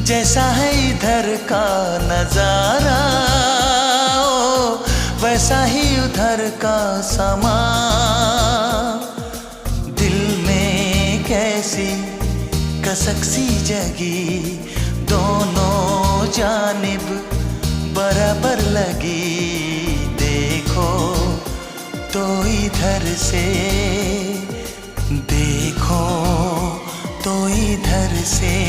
जैसा है इधर का नजारा ओ, वैसा ही उधर का समा। दिल में कैसी कसक सी जगी, दोनों जानिब बराबर लगी। देखो तो इधर से, देखो तो इधर से।